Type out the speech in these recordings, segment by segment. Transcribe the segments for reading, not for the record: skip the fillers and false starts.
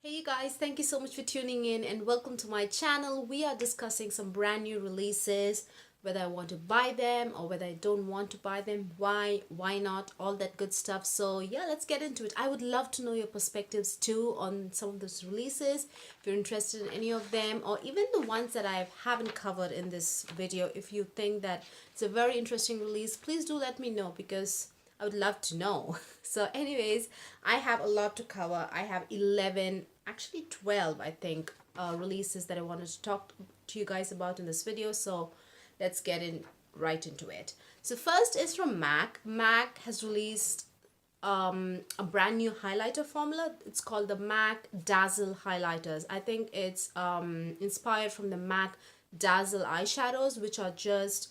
Hey you guys, thank you so much for tuning in and welcome to my channel. We are discussing some brand new releases, whether I want to buy them or whether I don't want to buy them, why not, all that good stuff. So yeah, let's get into it. I would love to know your perspectives too on some of those releases, if you're interested in any of them or even the ones that I haven't covered in this video. If you think that it's a very interesting release, please do let me know because I would love to know. So anyways, I have a lot to cover. I have 11, actually 12, I think, releases that I wanted to talk to you guys about in this video. So let's get in right into it. So first is from MAC. MAC has released a brand new highlighter formula. It's called the MAC Dazzle Highlighters. I think it's inspired from the MAC Dazzle eyeshadows, which are just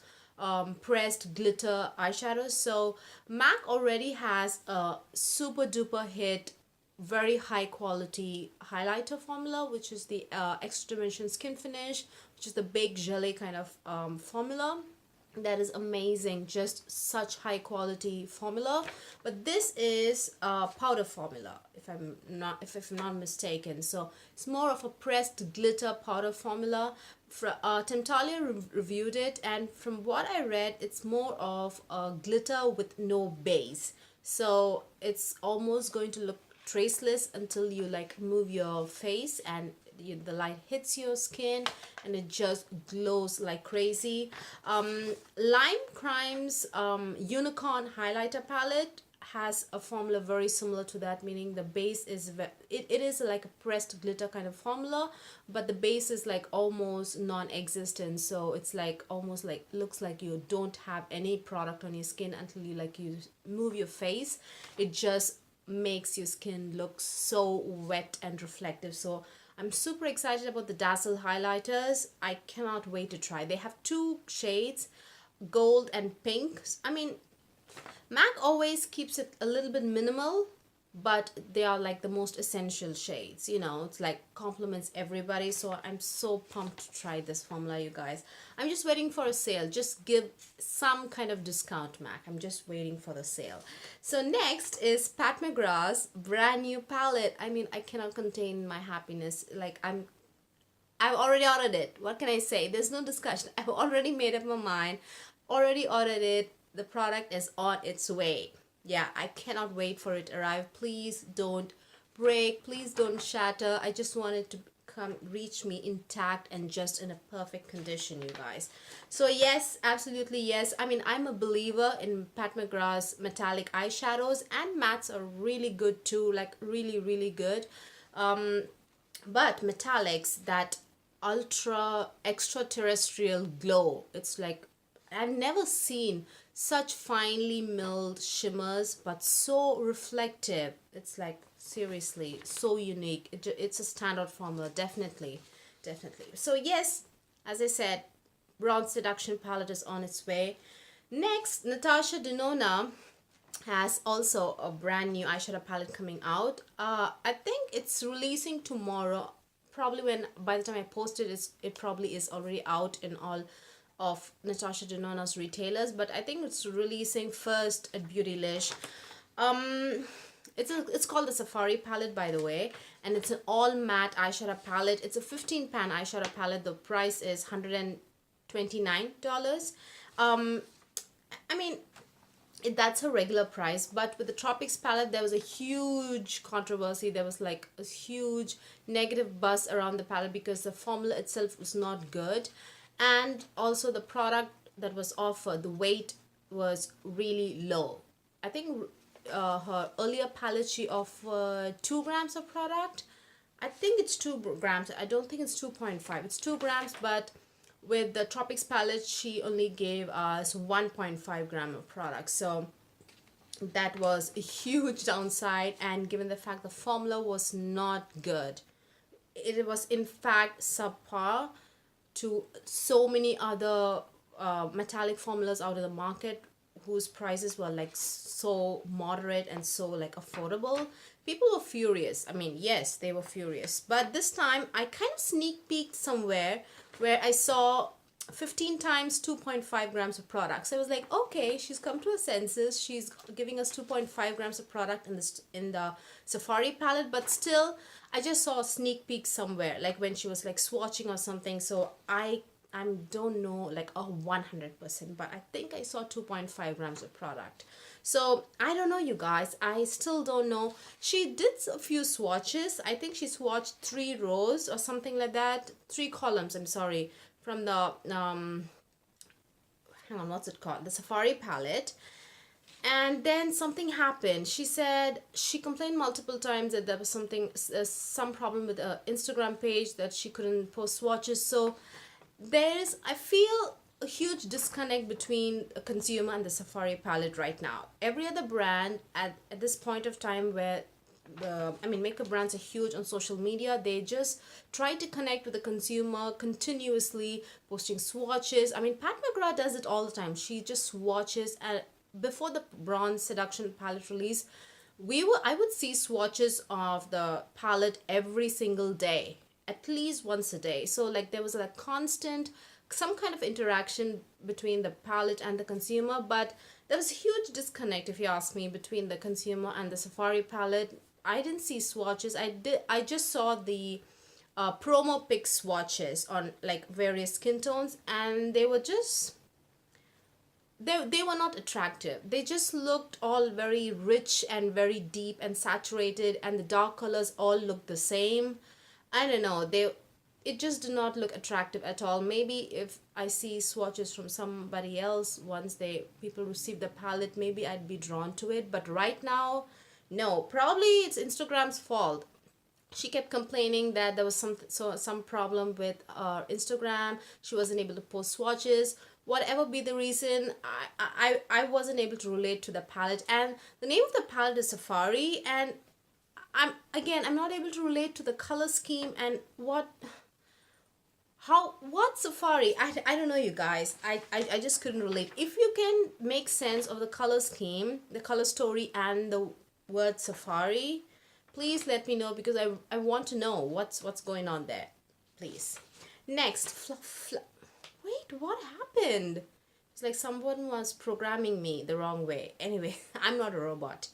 pressed glitter eyeshadows. So MAC already has a super duper hit, very high quality highlighter formula, which is the extra dimension skin finish, which is the big jelly kind of formula. That is amazing, just such high quality formula. But this is a powder formula, if I'm not mistaken. So it's more of a pressed glitter powder formula. Temptalia reviewed it, and from what I read, it's more of a glitter with no base. So it's almost going to look traceless until you like move your face and the light hits your skin and it just glows like crazy. Lime Crime's Unicorn highlighter palette has a formula very similar to that, meaning the base is it is like a pressed glitter kind of formula, but the base is like almost non-existent. So it's like almost like looks like you don't have any product on your skin until you move your face. It just makes your skin look so wet and reflective. So I'm super excited about the Dazzle highlighters. I cannot wait to try. They have two shades, gold and pink. I mean, MAC always keeps it a little bit minimal, but they are like the most essential shades. It's like complements everybody. So I'm so pumped to try this formula, you guys. I'm just waiting for a sale. Just give some kind of discount, MAC. I'm just waiting for the sale. So next is Pat McGrath's brand new palette. I mean, I cannot contain my happiness. Like I've already ordered it. What can I say? There's no discussion. I've already made up my mind. Already ordered it. The product is on its way. Yeah, I cannot wait for it to arrive. Please don't break. Please don't shatter. I just want it to reach me intact and just in a perfect condition, you guys. So yes, absolutely yes. I mean, I'm a believer in Pat McGrath's metallic eyeshadows, and mattes are really good too, like really, really good. But metallics, that ultra extraterrestrial glow, it's like I've never seen such finely milled shimmers, but so reflective. It's like seriously so unique. It's a standout formula, definitely, definitely. So yes, as I said, Brown Seduction palette is on its way. Next, Natasha Denona has also a brand new eyeshadow palette coming out. I think it's releasing tomorrow. Probably by the time I post it, it probably is already out in all of Natasha Denona's retailers, but I think it's releasing first at Beautylish. It's called the Safari palette, by the way, and it's an all matte eyeshadow palette. It's a 15 pan eyeshadow palette. The price is $129. I mean, that's a regular price, but with the Tropics palette there was a huge controversy. There was like a huge negative buzz around the palette because the formula itself was not good, and also the product that was offered, the weight was really low. I think her earlier palette she offered 2 grams of product. I think it's 2 grams. I don't think it's 2.5. It's 2 grams, but with the Tropics palette she only gave us 1.5 gram of product. So that was a huge downside, and given the fact the formula was not good, it was in fact subpar to so many other metallic formulas out of the market whose prices were like so moderate and so like affordable. People were furious. I mean, yes, they were furious. But this time I kind of sneak peeked somewhere where I saw 15 times 2.5 grams of product. So I was like, okay, she's come to her senses. She's giving us 2.5 grams of product in the Safari palette, but still I just saw a sneak peek somewhere, like when she was like swatching or something. So I don't know like 100%, but I think I saw 2.5 grams of product. So I don't know, you guys. I still don't know. She did a few swatches. I think she swatched 3 rows or something like that. 3 columns, I'm sorry, from the hang on, what's it called? The Safari palette. And then something happened. She said she complained multiple times that there was some problem with her Instagram page, that she couldn't post swatches. So I feel a huge disconnect between a consumer and the Safari palette right now. Every other brand at this point of time, where makeup brands are huge on social media, they just try to connect with the consumer continuously, posting swatches. I mean, Pat McGrath does it all the time. She just swatches. And before the Bronze Seduction palette release, I would see swatches of the palette every single day, at least once a day. So like there was a constant, some kind of interaction between the palette and the consumer, but there was a huge disconnect, if you ask me, between the consumer and the Safari palette. I didn't see swatches. I just saw the promo pic swatches on like various skin tones, and they were just, they were not attractive. They just looked all very rich and very deep and saturated, and the dark colors all looked the same. I don't know, it just did not look attractive at all. Maybe if I see swatches from somebody else, once people receive the palette, maybe I'd be drawn to it. But right now, no. Probably it's Instagram's fault. She kept complaining that there was some problem with Instagram. She wasn't able to post swatches. Whatever be the reason, I wasn't able to relate to the palette. And the name of the palette is Safari, and I'm not able to relate to the color scheme and what Safari. I don't know, you guys. I just couldn't relate. If you can make sense of the color scheme, the color story, and the word Safari, please let me know, because I want to know what's going on there, please. Next, wait, what happened? It's like someone was programming me the wrong way. Anyway, I'm not a robot.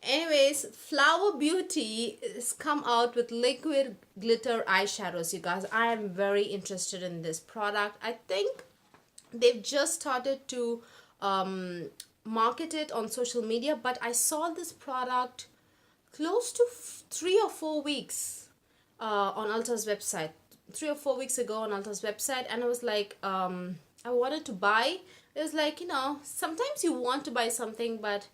Anyways, Flower Beauty has come out with liquid glitter eyeshadows, you guys. I am very interested in this product. I think they've just started to market it on social media, but I saw this product close to 3 or 4 weeks on Ulta's website. 3 or 4 weeks ago on Ulta's website, and I was like, I wanted to buy. It was like, sometimes you want to buy something, but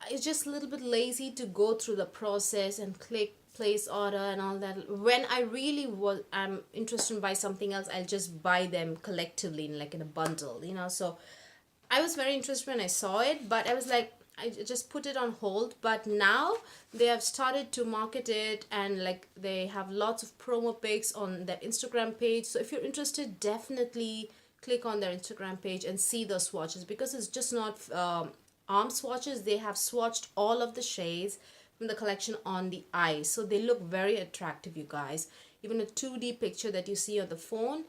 it's just a little bit lazy to go through the process and click place order and all that. When I'm interested in buy something else, I'll just buy them collectively in a bundle, So I was very interested when I saw it, but I was like, I just put it on hold. But now they have started to market it, and like they have lots of promo pics on their Instagram page. So if you're interested, definitely click on their Instagram page and see the swatches, because it's just not arm swatches. They have swatched all of the shades from the collection on the eyes, so they look very attractive, you guys. Even a 2D picture that you see on the phone,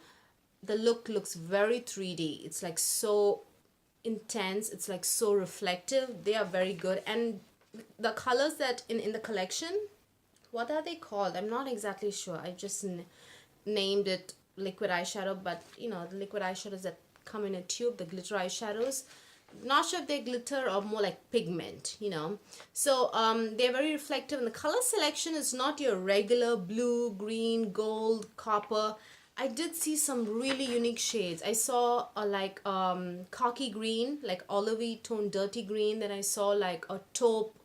the look looks very 3D. It's like so intense, it's like so reflective. They are very good. And the colors that in the collection, what are they called? I'm not exactly sure. I just named it liquid eyeshadow, but the liquid eyeshadows that come in a tube, the glitter eyeshadows, not sure if they're glitter or more like pigment, So they're very reflective, and the color selection is not your regular blue, green, gold, copper. I did see some really unique shades. I saw a khaki green, like olivey tone dirty green. Then I saw like a taupe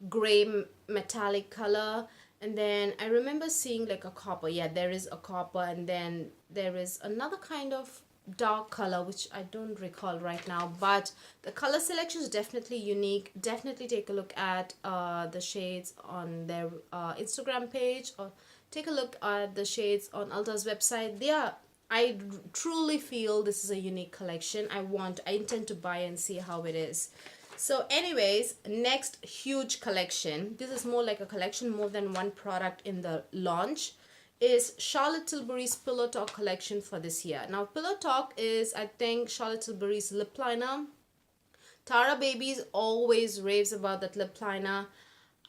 gray metallic color. And then I remember seeing like a copper. Yeah, there is a copper. And then there is another kind of dark color, which I don't recall right now. But the color selection is definitely unique. Definitely take a look at the shades on their Instagram page, or take a look at the shades on Ulta's website. I truly feel this is a unique collection. I intend to buy and see how it is. So anyways, next huge collection. This is more like a collection, more than one product in the launch, is Charlotte Tilbury's Pillow Talk collection for this year. Now, Pillow Talk is, I think, Charlotte Tilbury's lip liner. Tara Babies always raves about that lip liner.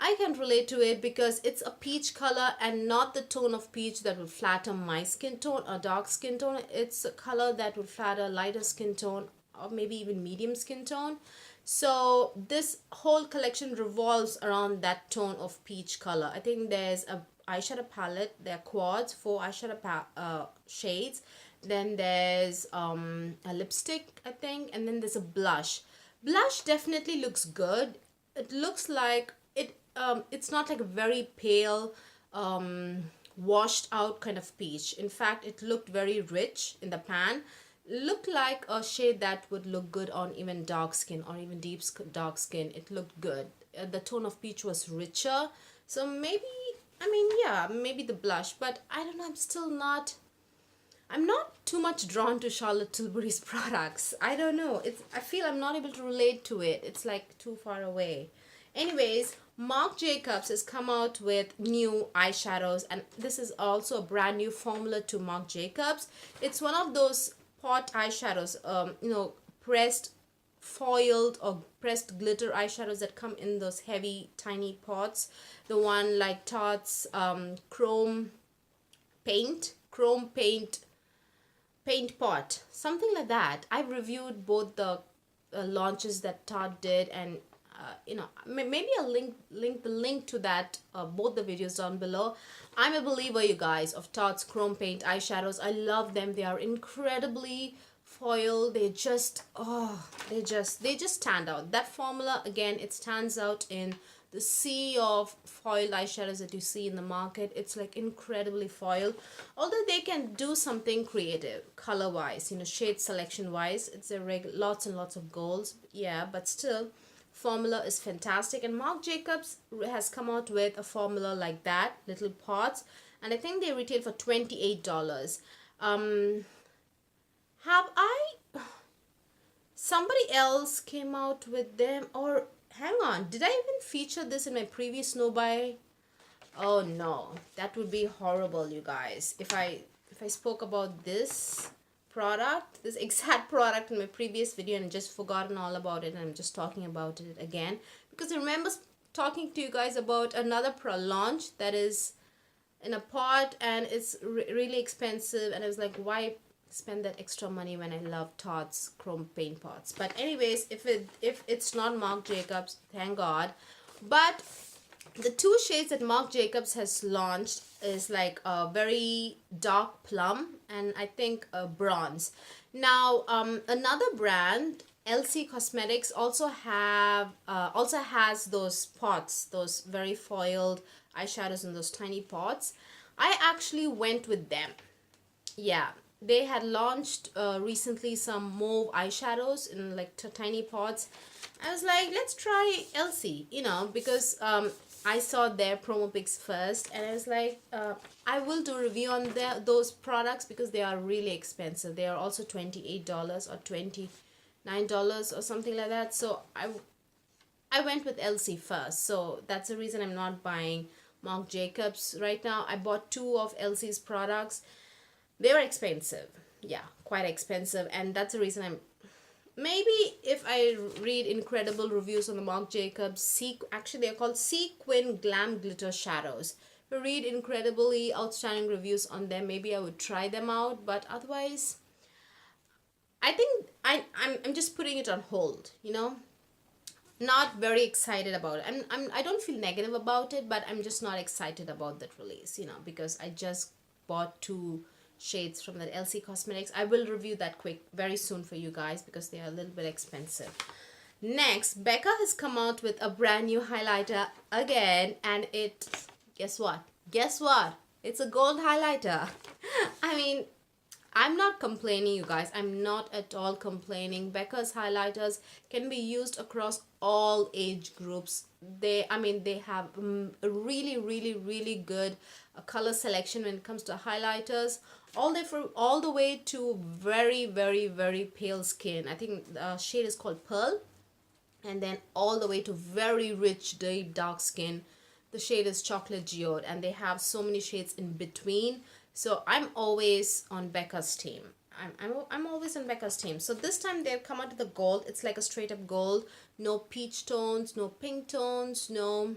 I can relate to it because it's a peach color and not the tone of peach that would flatter my skin tone or dark skin tone. It's a color that would flatter lighter skin tone or maybe even medium skin tone. So this whole collection revolves around that tone of peach color. I think there's a eyeshadow palette. There are quads, 4 eyeshadow shades. Then there's a lipstick, I think, and then there's a blush. Blush definitely looks good. It looks like it's not like a very pale washed out kind of peach. In fact, it looked very rich in the pan. Looked like a shade that would look good on even dark skin or even deep dark skin. It looked good. The tone of peach was richer, so maybe, I mean, yeah, maybe the blush, but I don't know, I'm not too much drawn to Charlotte Tilbury's products. I don't know, I feel I'm not able to relate to it. It's like too far away. Anyways, Marc Jacobs has come out with new eyeshadows, and this is also a brand new formula to Marc Jacobs. It's one of those pot eyeshadows, pressed foiled or pressed glitter eyeshadows that come in those heavy tiny pots. The one like Tarte's chrome paint pot, something like that. I've reviewed both the launches that Tarte did, and maybe I'll link the link to that, both the videos down below. I'm a believer, you guys, of Tarte's chrome paint eyeshadows. I love them. They are incredibly foiled. They just stand out. That formula, again, it stands out in the sea of foiled eyeshadows that you see in the market. It's like incredibly foiled. Although they can do something creative color wise, shade selection wise. It's lots and lots of golds, yeah, but still formula is fantastic. And Marc Jacobs has come out with a formula like that, little pots, and I think they retail for $28. Somebody else came out with them, or hang on, did I even feature this in my previous snow buy? Oh no, that would be horrible, you guys, if I spoke about this exact product in my previous video and just forgotten all about it, and I'm just talking about it again because I remember talking to you guys about another launch that is in a pot and it's really expensive, and I was like, why spend that extra money when I love Tarte's chrome paint pots? But anyways, if it's not Marc Jacobs, thank God. But the two shades that Marc Jacobs has launched is like a very dark plum and I think a bronze. Now, another brand, LC Cosmetics, also has those pots, those very foiled eyeshadows in those tiny pots. I actually went with them. Yeah, they had launched recently some mauve eyeshadows in like tiny pots. I was like, let's try LC, because I saw their promo pics first, and I was like, I will do a review on those products because they are really expensive. They are also $28 or $29 or something like that. So I went with LC first. So that's the reason I'm not buying Marc Jacobs right now. I bought 2 of LC's products. They were expensive. Yeah, quite expensive. And that's the reason maybe if I read incredible reviews on the Marc Jacobs, actually they're called Sequin Glam Glitter Shadows. If I read incredibly outstanding reviews on them, maybe I would try them out. But otherwise, I think I'm just putting it on hold, Not very excited about it. I don't feel negative about it, but I'm just not excited about that release, because I just bought 2 shades from that LC Cosmetics. I will review that very soon for you guys because they are a little bit expensive. Next, Becca has come out with a brand new highlighter again, and guess what? It's a gold highlighter. I mean, I'm not complaining, you guys. I'm not at all complaining. Becca's highlighters can be used across all age groups. They have a really, really, really good color selection when it comes to highlighters. All the way to very, very, very pale skin. I think the shade is called Pearl. And then all the way to very rich, deep, dark skin. the shade is Chocolate Geode, and they have so many shades in between. So I'm always on Becca's team. I'm always on Becca's team. So this time they've come out with the gold. It's like a straight up gold. No peach tones, no pink tones, no,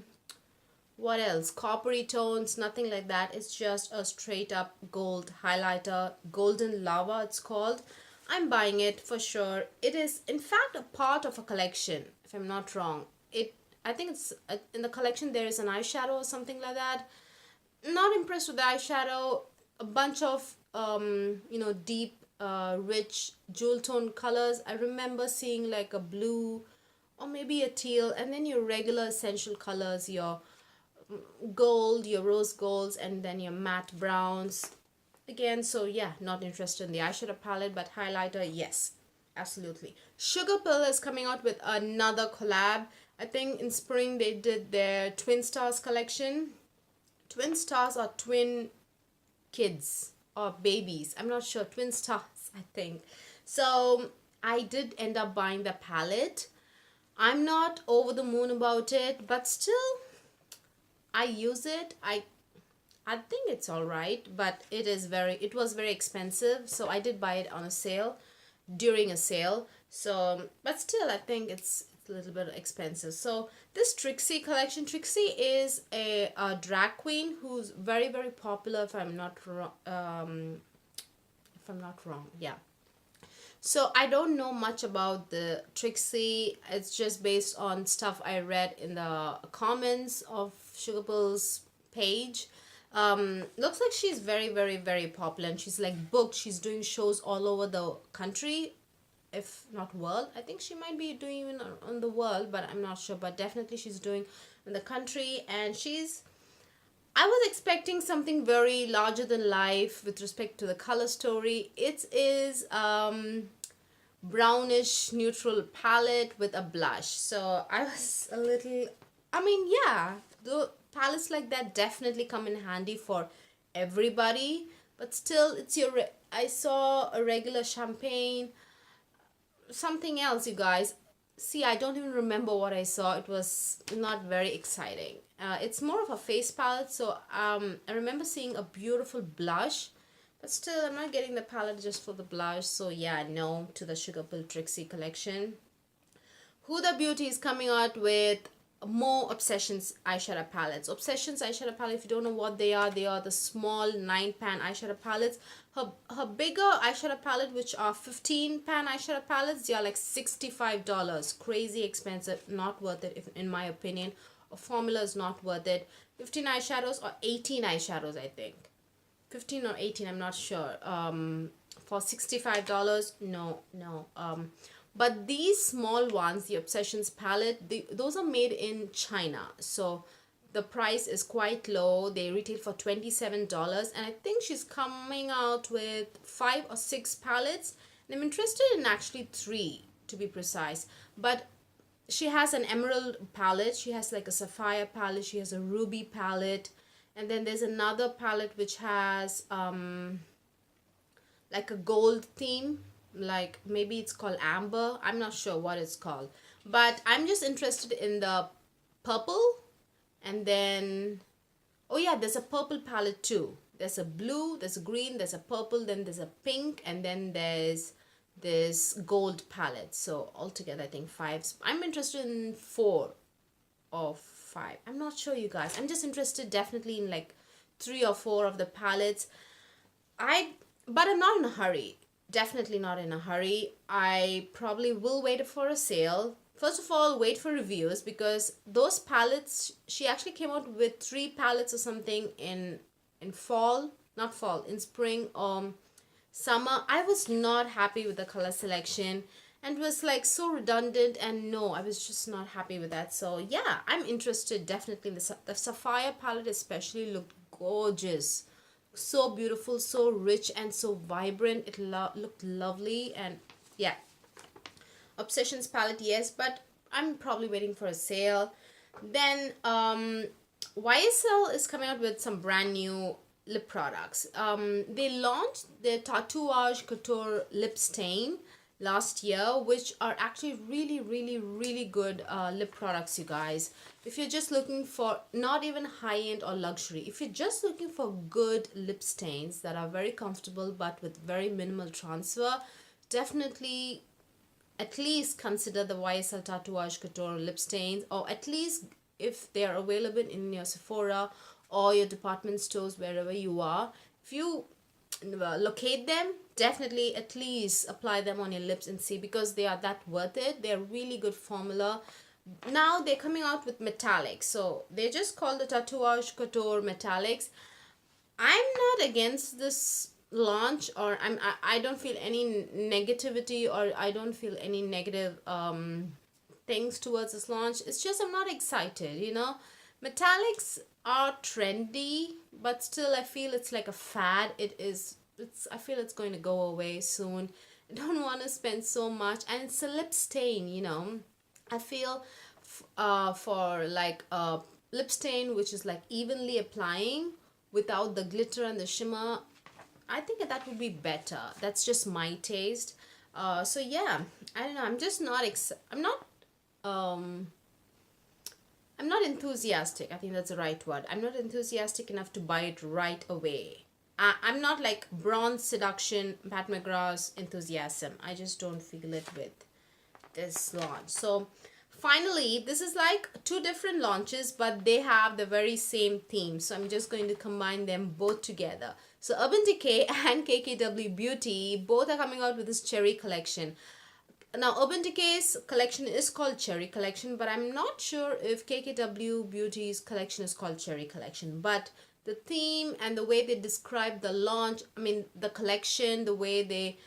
what else, coppery tones, nothing like that. It's just a straight up gold highlighter. Golden Lava it's called. I'm buying it for sure. It is in fact a part of a collection, if I'm not wrong. I think it's in the collection there is an eyeshadow or something like that. Not impressed with the eyeshadow. A bunch of you know, deep rich jewel tone colors. I remember seeing like a blue or maybe a teal, and then your regular essential colors, your gold, your rose golds, and then your matte browns again. So yeah, not interested in the eyeshadow palette, but highlighter, yes, absolutely. Sugar Pill is coming out with another collab. I think in spring they did their Twin Stars collection. Twin Stars are twin kids or babies, I'm not sure. Twin Stars, I think. So I did end up buying the palette. I'm not over the moon about it, but still I use it. I think it's all right, but it was very expensive, so I did buy it on a sale, during a sale. So but still I think it's a little bit expensive. So this Trixie collection, Trixie is a drag queen who's very popular, if I'm not wrong. Yeah. So I don't know much about the Trixie. It's just based on stuff I read in the comments of Sugar Pill's page. Looks like she's very popular, and she's like booked. She's doing shows all over the country, if not world. I think she might be doing even on the world, but I'm not sure. But definitely she's doing in the country, and I was expecting something very larger than life with respect to the color story. It is brownish neutral palette with a blush. So I was a little, I mean, yeah, the palettes like that definitely come in handy for everybody, but still it's I saw a regular champagne, something else, you guys. See, I don't even remember what I saw. It was not very exciting. It's more of a face palette, so I remember seeing a beautiful blush, but still I'm not getting the palette just for the blush. So yeah, no to the Sugar Pill Trixie collection. Huda Beauty is coming out with more Obsessions eyeshadow palettes. Obsessions eyeshadow palette, if you don't know what they are the small 9-pan eyeshadow palettes. Her bigger eyeshadow palette, which are 15-pan eyeshadow palettes, they are like $65. Crazy expensive, not worth it, if, in my opinion. A formula is not worth it. 15 eyeshadows or 18 eyeshadows, I think. 15 or 18, I'm not sure. For $65, no. But these small ones, the Obsessions palette, those are made in China. So the price is quite low. They retail for $27. And I think she's coming out with 5 or 6 palettes. And I'm interested in actually 3, to be precise. But she has an emerald palette. She has like a sapphire palette. She has a ruby palette. And then there's another palette which has like a gold theme. Like maybe it's called amber, I'm not sure what it's called, but I'm just interested in the purple. And then oh yeah, there's a purple palette too. There's a blue, there's a green, there's a purple, then there's a pink, and then there's this gold palette. So altogether I think 5. I'm interested in 4 or 5, I'm not sure, you guys. I'm just interested definitely in like 3 or 4 of the palettes. But I'm not in a hurry. Definitely not in a hurry. I probably will wait for a sale. First of all, wait for reviews, because those palettes, she actually came out with 3 palettes or something in fall, not fall, in spring or summer. I was not happy with the color selection, and it was like so redundant, and no, I was just not happy with that. So yeah, I'm interested definitely in the sapphire palette especially looked gorgeous. So beautiful, so rich, and so vibrant. It looked lovely. And yeah, Obsessions palette, yes, but I'm probably waiting for a sale. Then YSL is coming out with some brand new lip products. They launched their Tatouage Couture lip stain. last year, which are actually really good lip products, you guys. If you're just looking for not even high-end or luxury, if you're just looking for good lip stains that are very comfortable but with very minimal transfer, definitely at least consider the YSL Tatouage Couture lip stains, or at least if they are available in your Sephora or your department stores, wherever you are. If you locate them, definitely at least apply them on your lips and see, because they are that worth it. They're really good formula. Now they're coming out with metallics, so they just call the Tatouage Couture metallics. I'm not against this launch, or I don't feel any negativity, or I don't feel any negative things towards this launch. It's just I'm not excited, you know. Metallics are trendy, but still I feel it's like a fad. I feel it's going to go away soon. I don't want to spend so much, and it's a lip stain, you know. I feel for like a lip stain which is like evenly applying without the glitter and the shimmer, I think that would be better. That's just my taste. So yeah, I don't know. I'm just not um I'm not enthusiastic. I think that's the right word. I'm not enthusiastic enough to buy it right away. I'm not like Bronze Seduction, Pat McGrath's enthusiasm. I just don't feel it with this launch. So finally, this is like two different launches, but they have the very same theme. So I'm just going to combine them both together. So Urban Decay and KKW Beauty both are coming out with this Cherry collection. Now Urban Decay's collection is called Cherry Collection, but I'm not sure if KKW Beauty's collection is called Cherry Collection. But the theme and the way they describe the launch, I mean the collection, the way they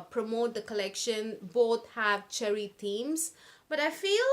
promote the collection, both have cherry themes. But I feel,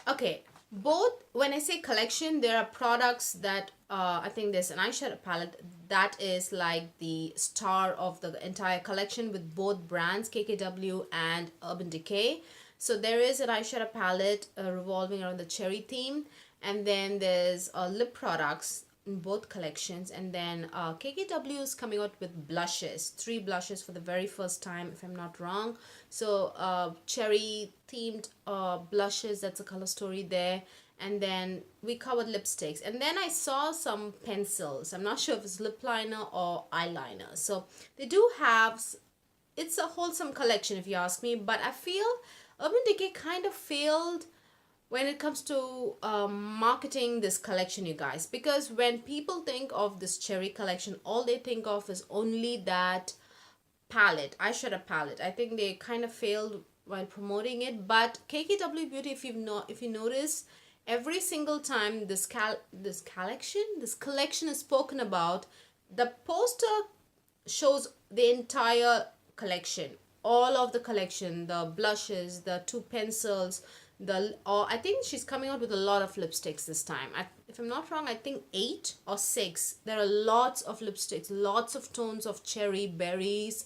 okay, both, when I say collection, there are products that I think there's an eyeshadow palette that is like the star of the entire collection with both brands, KKW and Urban Decay. So there is an eyeshadow palette revolving around the cherry theme, and then there's lip products in both collections, and then KKW is coming out with blushes, 3 blushes for the very first time, if I'm not wrong. So cherry themed blushes, that's a color story there. And then we covered lipsticks, and then I saw some pencils. I'm not sure if it's lip liner or eyeliner. So they do have, it's a wholesome collection if you ask me, but I feel Urban Decay kind of failed when it comes to marketing this collection, you guys, because when people think of this cherry collection, all they think of is only that palette, eyeshadow palette. I think they kind of failed while promoting it. But KKW Beauty, if you notice, every single time this collection is spoken about, the poster shows the entire collection, all of the collection, the blushes, the 2 pencils, I think she's coming out with a lot of lipsticks this time. If I'm not wrong, I think 8 or 6. There are lots of lipsticks, lots of tones of cherry, berries.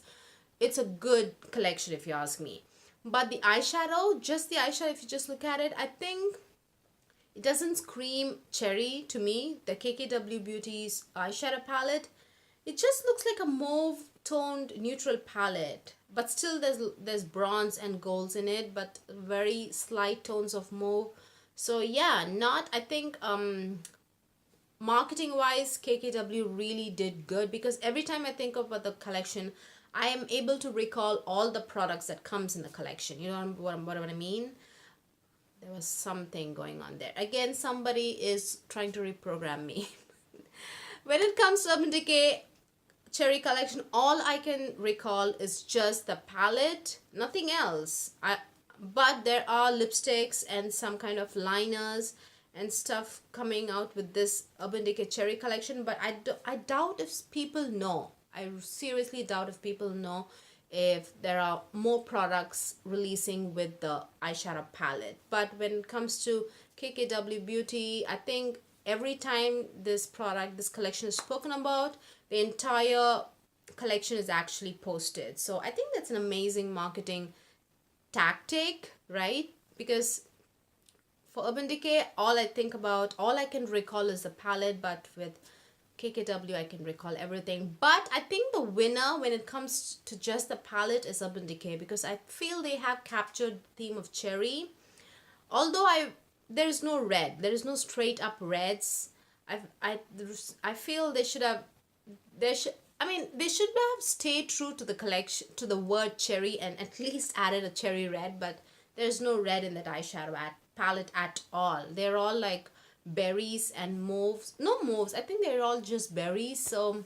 It's a good collection if you ask me. But the eyeshadow, just the eyeshadow, if you just look at it, I think it doesn't scream cherry to me. The KKW Beauty's eyeshadow palette, it just looks like a mauve toned neutral palette, but still there's bronze and golds in it, but very slight tones of mauve. So yeah, I think marketing wise, KKW really did good, because every time I think about the collection, I am able to recall all the products that comes in the collection. You know what I mean? There was something going on there. Again, somebody is trying to reprogram me. When it comes to Urban Decay Cherry Collection, all I can recall is just the palette, nothing else. But there are lipsticks and some kind of liners and stuff coming out with this Urban Decay Cherry Collection. But I doubt if people know. I seriously doubt if people know if there are more products releasing with the eyeshadow palette. But when it comes to KKW Beauty, I think every time this collection is spoken about, the entire collection is actually posted. So I think that's an amazing marketing tactic, right? Because for Urban Decay, all I can recall is the palette, but with KKW, I can recall everything. But I think the winner when it comes to just the palette is Urban Decay, because I feel they have captured the theme of cherry. Although there is no red, there is no straight up reds. I feel they should have, they should have stayed true to the collection, to the word cherry, and at least added a cherry red. But there's no red in that eyeshadow palette at all. They're all like berries and mauves. No mauves, I think they're all just berries. So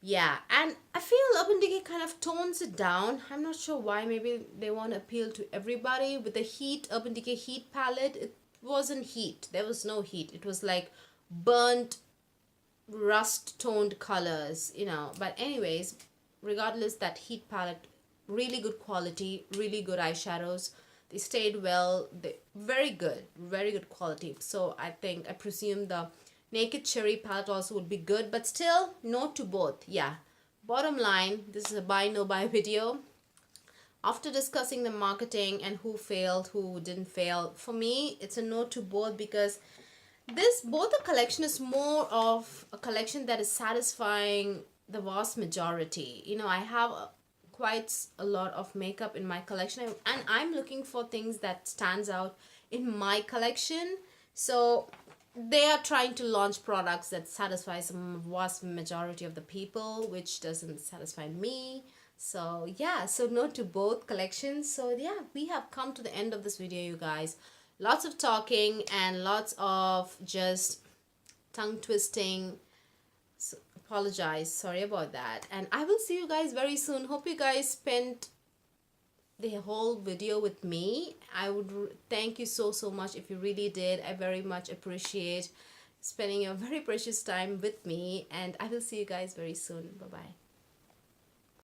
yeah, and I feel Urban Decay kind of tones it down. I'm not sure why. Maybe they want to appeal to everybody. With the heat, Urban Decay heat palette, it wasn't heat. There was no heat. It was like burnt, rust toned colors, you know. But anyways, regardless, that heat palette, really good quality, really good eyeshadows. They stayed well. They very good quality. So I presume the Naked Cherry palette also would be good, but still, no to both. Yeah. Bottom line, this is a buy no buy video. After discussing the marketing and who failed, who didn't fail, for me, it's a no to both, because both the collection is more of a collection that is satisfying the vast majority. You know, I have quite a lot of makeup in my collection, and I'm looking for things that stands out in my collection. So they are trying to launch products that satisfy some vast majority of the people, which doesn't satisfy me. So yeah, so no to both collections. So yeah, we have come to the end of this video, you guys. Lots of talking and lots of just tongue twisting. So, apologize, sorry about that, and I will see you guys very soon. Hope you guys spent the whole video with me. I would thank you so much if you really did. I very much appreciate spending your very precious time with me, and I will see you guys very soon. Bye bye.